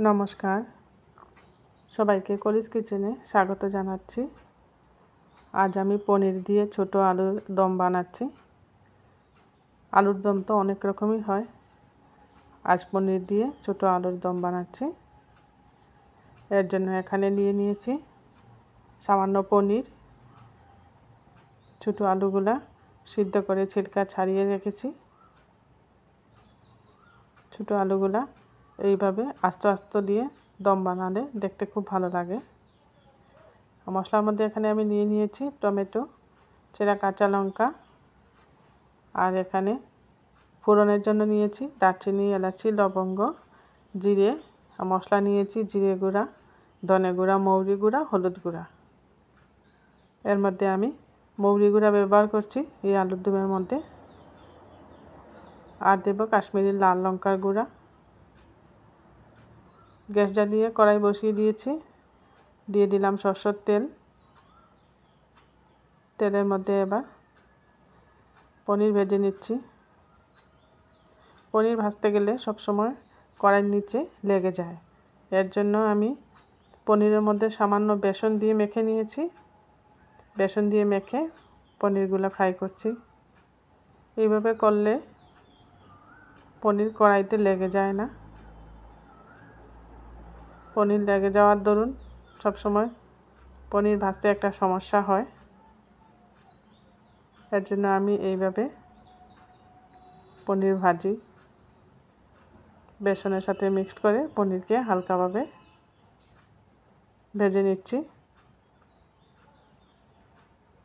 নমস্কার, সবাইকে কলিজ কিচেনে স্বাগত জানাচ্ছি। আজ আমি পনির দিয়ে ছোট আলুর দম বানাচ্ছি। আলুর দম তো অনেক রকমই হয়, আজ পনির দিয়ে ছোট আলুর দম বানাচ্ছি। এর জন্য এখানে নিয়ে নিয়েছি সামান্য পনির। ছোট আলুগুলা সিদ্ধ করে ছিলকা ছাড়িয়ে রেখেছি। ছোট আলুগুলা এইভাবে আস্তে আস্তে দিয়ে দম বানালে দেখতে খুব ভালো লাগে। মশলার মধ্যে এখানে আমি নিয়ে নিয়েছি টমেটো, চেরা কাঁচা লঙ্কা, আর এখানে ফোড়নের জন্য নিয়েছি দারচিনি, এলাচি, লবঙ্গ, জিরে। মশলা নিয়েছি জিরে গুঁড়া, ধনে গুঁড়া, মৌরি গুঁড়া, হলুদ গুঁড়া। এর মধ্যে আমি মৌরি গুঁড়া ব্যবহার করছি এই আলুর দমের মধ্যে। আর দেব কাশ্মীরি লাল লঙ্কার গুঁড়া। গ্যাস জ্বালিয়ে কড়াই বসিয়ে দিয়েছি, দিয়ে দিলাম সরষের তেল। তেলের মধ্যে এবার পনির ভেজে নিচ্ছি। পনির ভাজতে গেলে সবসময় কড়াইয়ের নিচে লেগে যায়, এর জন্য আমি পনিরের মধ্যে সামান্য বেসন দিয়ে মেখে নিয়েছি। বেসন দিয়ে মেখে পনিরগুলো ফ্রাই করছি। এইভাবে করলে পনির কড়াইতে লেগে যায় না। পনির লেগে যাওয়ার দরুন সবসময় পনির ভাজতে একটা সমস্যা হয়, এর জন্য আমি এইভাবে পনির ভাজি। বেসনের সাথে মিক্সড করে পনিরকে হালকাভাবে ভেজে নিচ্ছি।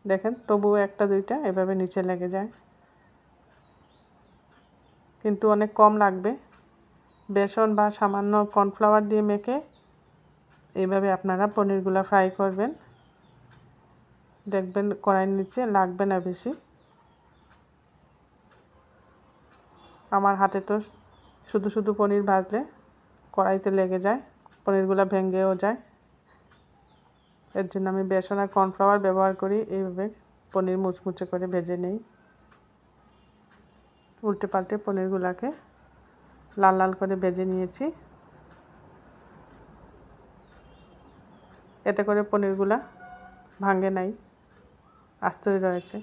দেখেন তবুও একটা দুইটা এভাবে নিচে লেগে যায়, কিন্তু অনেক কম লাগবে। বেসন বা সামান্য কর্নফ্লাওয়ার দিয়ে মেখে এইভাবে আপনারা পনিরগুলো ফ্রাই করবেন, দেখবেন কড়াইয়ের নিচে লাগবে না বেশি। আমার হাতে তো শুধু শুধু পনির ভাজলে কড়াইতে লেগে যায়, পনিরগুলো ভেঙেও যায়। এর জন্য আমি বেসন আর কর্নফ্লাওয়ার ব্যবহার করি। এইভাবে পনির মুচমুচে করে ভেজে নিই। উল্টে পাল্টে পনিরগুলোকে লাল লাল করে ভেজে নিয়েছি। এতে করে পনিরগুলা ভাঙে নাই, আস্তই রয়েছে।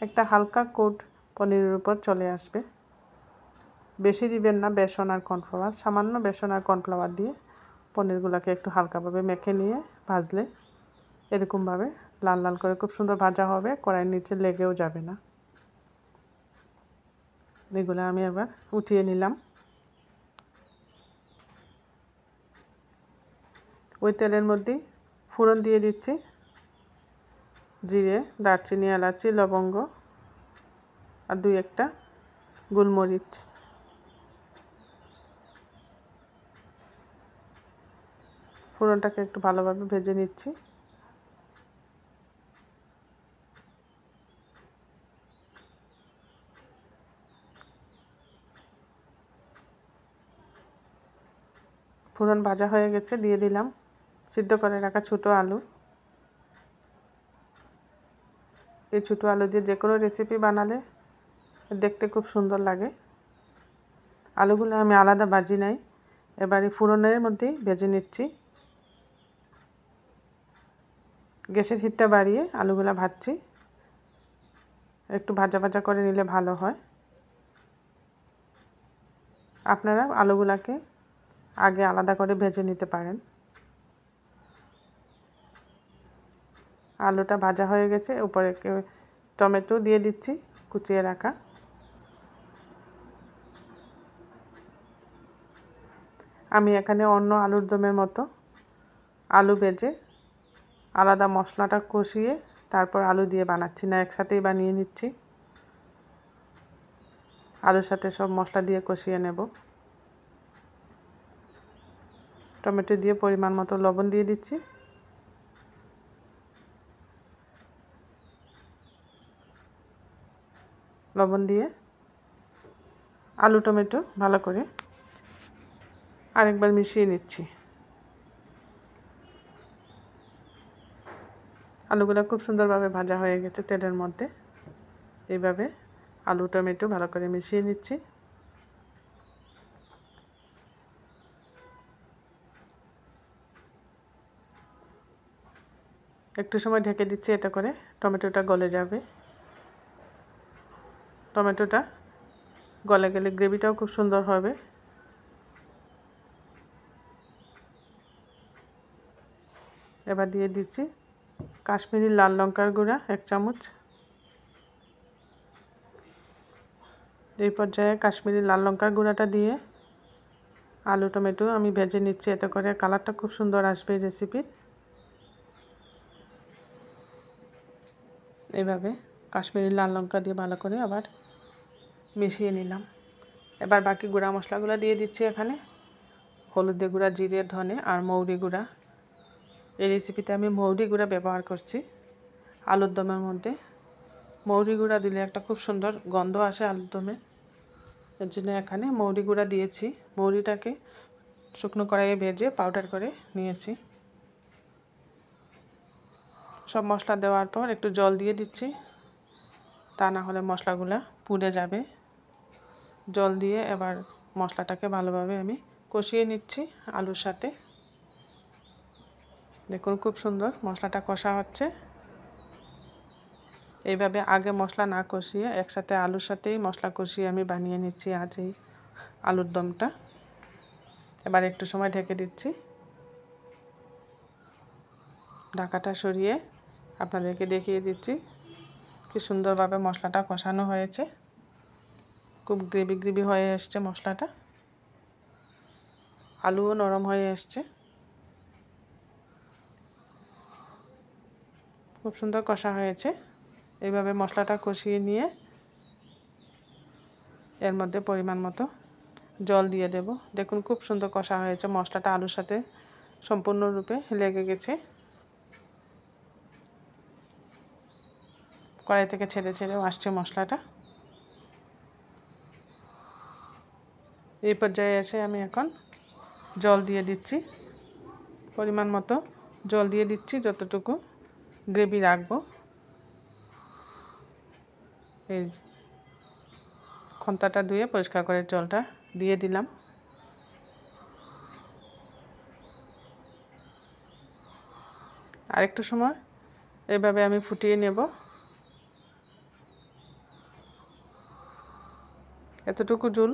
একটা হালকা কোট পনিরের উপর চলে আসবে। বেশি দিবেন না বেসন আর কর্নফ্লাওয়ার, সামান্য বেসন আর কর্নফ্লাওয়ার দিয়ে পনিরগুলোকে একটু হালকাভাবে মেখে নিয়ে ভাজলে এরকমভাবে লাল লাল করে খুব সুন্দর ভাজা হবে, কড়াইয়ের নিচে লেগেও যাবে না। এগুলো আমি এবার উঠিয়ে নিলাম। ওই তেলের মধ্যেই ফোড়ন দিয়ে দিচ্ছি জিরে, দারচিনি, এলাচি, লবঙ্গ আর দুই একটা গোলমরিচ। ফোড়নটাকে একটু ভালোভাবে ভেজে নিচ্ছি। ফোড়ন ভাজা হয়ে গেছে, দিয়ে দিলাম সিদ্ধ করে রাখা ছোটো আলু। এই ছোটো আলু দিয়ে যে কোনো রেসিপি বানালে দেখতে খুব সুন্দর লাগে। আলুগুলো আমি আলাদা ভাজি নাই, এবারে ফোড়নের মধ্যেই ভেজে নিচ্ছি। গ্যাসের হিটটা বাড়িয়ে আলুগুলো ভাজছি, একটু ভাজা ভাজা করে নিলে ভালো হয়। আপনারা আলুগুলোকে আগে আলাদা করে ভেজে নিতে পারেন। আলুটা ভাজা হয়ে গেছে, উপরে টমেটো দিয়ে দিচ্ছি কুচিয়ে রাখা। আমি এখানে অন্য আলুর দমের মতো আলু ভেজে আলাদা মশলাটা কষিয়ে তারপর আলু দিয়ে বানাচ্ছি না, একসাথেই বানিয়ে নিচ্ছি। আলুর সাথে সব মশলা দিয়ে কষিয়ে নেব। টমেটো দিয়ে পরিমাণ মতো লবণ দিয়ে দিচ্ছি। লবণ দিয়ে আলু টমেটো ভালো করে আরেকবার মিশিয়ে নিচ্ছি। আলুগুলো খুব সুন্দরভাবে ভাজা হয়ে গেছে তেলের মধ্যে। এইভাবে আলু টমেটো ভালো করে মিশিয়ে নিচ্ছি। একটু সময় ঢেকে দিচ্ছি, এতে করে টমেটোটা গলে যাবে। টমেটোটা গলে গেলে গ্রেভিটাও খুব সুন্দর হবে। এবার দিয়ে দিচ্ছি কাশ্মীরি লাল লঙ্কার গুঁড়া 1 চামচ। এই পর্যায়ে কাশ্মীরি লাল লঙ্কার গুঁড়াটা দিয়ে আলু টমেটো আমি ভেজে নিচ্ছি, এতে করে কালারটা খুব সুন্দর আসবে এই রেসিপির। এইভাবে কাশ্মীরি লাল লঙ্কা দিয়ে ভালো করে আবার মিশিয়ে নিলাম। এবার বাকি গুঁড়া মশলাগুলো দিয়ে দিচ্ছি এখানে। হলুদের গুঁড়া, জিরে, ধনে আর মৌরি গুঁড়া। এই রেসিপিতে আমি মৌরি গুঁড়া ব্যবহার করছি আলুর দমের মধ্যে। মৌরি গুঁড়া দিলে একটা খুব সুন্দর গন্ধ আসে আলুর দমে, এর জন্য এখানে মৌরি গুঁড়া দিয়েছি। মৌরিটাকে শুকনো কড়াইয়ে ভেজে পাউডার করে নিয়েছি। সব মশলা দেওয়ার পর একটু জল দিয়ে দিচ্ছি, তা না হলে মশলাগুলো পুড়ে যাবে। জল দিয়ে এবার মশলাটাকে ভালোভাবে আমি কষিয়ে নিচ্ছি আলুর সাথে। দেখুন খুব সুন্দর মশলাটা কষা হচ্ছে। এইভাবে আগে মশলা না কষিয়ে একসাথে আলুর সাথেই মশলা কষিয়ে আমি বানিয়ে নিচ্ছি আজ এই আলুর দমটা। এবার একটু সময় ঢেকে দিচ্ছি। ঢাকাটা সরিয়ে আপনাদেরকে দেখিয়ে দিচ্ছি কি সুন্দরভাবে মশলাটা কষানো হয়েছে। খুব গ্রেভি গ্রেভি হয়ে এসছে মশলাটা, আলুও নরম হয়ে এসছে। খুব সুন্দর কষা হয়েছে। এইভাবে মশলাটা কষিয়ে নিয়ে এর মধ্যে পরিমাণ মতো জল দিয়ে দেব। দেখুন খুব সুন্দর কষা হয়েছে, মশলাটা আলুর সাথে সম্পূর্ণরূপে লেগে গেছে। কড়াই থেকে ছেড়ে ছেড়েও আসছে মশলাটা। এই পর্যায়ে এসে আমি এখন জল দিয়ে দিচ্ছি, পরিমাণ মতো জল দিয়ে দিচ্ছি যতটুকু গ্রেভি রাখবো। এই খন্তাটা ধুয়ে পরিষ্কার করে জলটা দিয়ে দিলাম। আর একটু সময় এইভাবে আমি ফুটিয়ে নেব। এতটুকু ঝোল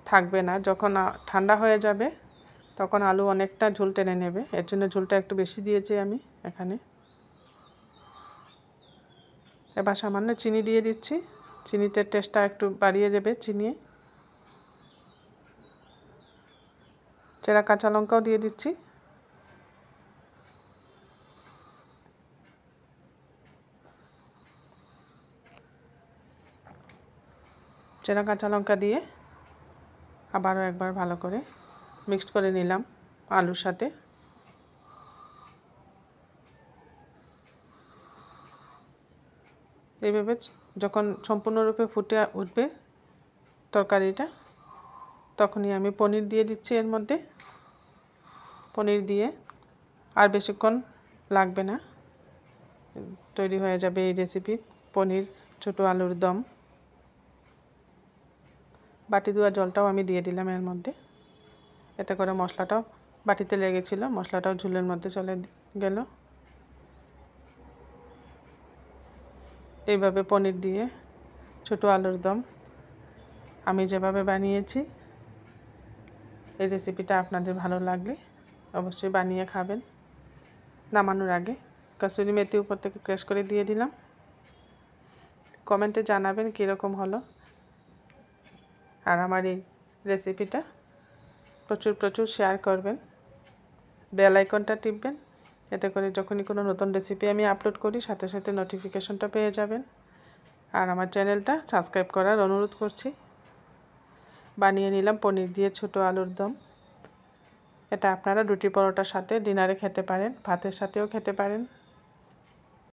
থাকবে না, যখন ঠান্ডা হয়ে যাবে তখন আলু অনেকটা ঝোল টেনে নেবে, এর জন্য ঝোলটা একটু বেশি দিয়েছি আমি এখানে। এবার সামান্য চিনি দিয়ে দিচ্ছি, চিনিতে টেস্টটা একটু বাড়িয়ে যাবে চিনি। চেরা কাঁচা লঙ্কাও দিয়ে দিচ্ছি। চেরা কাঁচা লঙ্কা দিয়ে আবারও একবার ভালো করে মিক্সড করে নিলাম আলুর সাথে। এইভাবে যখন সম্পূর্ণরূপে ফুটে উঠবে তরকারিটা, তখনই আমি পনির দিয়ে দিচ্ছি এর মধ্যে। পনির দিয়ে আর বেশিক্ষণ লাগবে না, তৈরি হয়ে যাবে এই রেসিপি পনির ছোটো আলুর দম। বাটি ধোয়া জলটাও আমি দিয়ে দিলাম এর মধ্যে, এতে করে মশলাটাও বাটিতে লেগেছিল, মশলাটাও ঝোলের মধ্যে চলে গেল। এইভাবে পনির দিয়ে ছোটো আলুর দম আমি যেভাবে বানিয়েছি, এই রেসিপিটা আপনাদের ভালো লাগলে অবশ্যই বানিয়ে খাবেন। নামানোর আগে কসুরি মেথি উপর থেকে ক্রাশ করে দিয়ে দিলাম। কমেন্টে জানাবেন কীরকম হলো। আর আমার এই রেসিপিটা প্রচুর প্রচুর শেয়ার করবেন, বেল আইকনটা টিপবেন, এতে করে যখনই কোনো নতুন রেসিপি আমি আপলোড করি সাথে সাথে নোটিফিকেশনটা পেয়ে যাবেন। আর আমার চ্যানেলটা সাবস্ক্রাইব করার অনুরোধ করছি। বানিয়ে নিলাম পনির দিয়ে ছোটো আলুর দম। এটা আপনারা রুটি পরোটার সাথে ডিনারে খেতে পারেন, ভাতের সাথেও খেতে পারেন।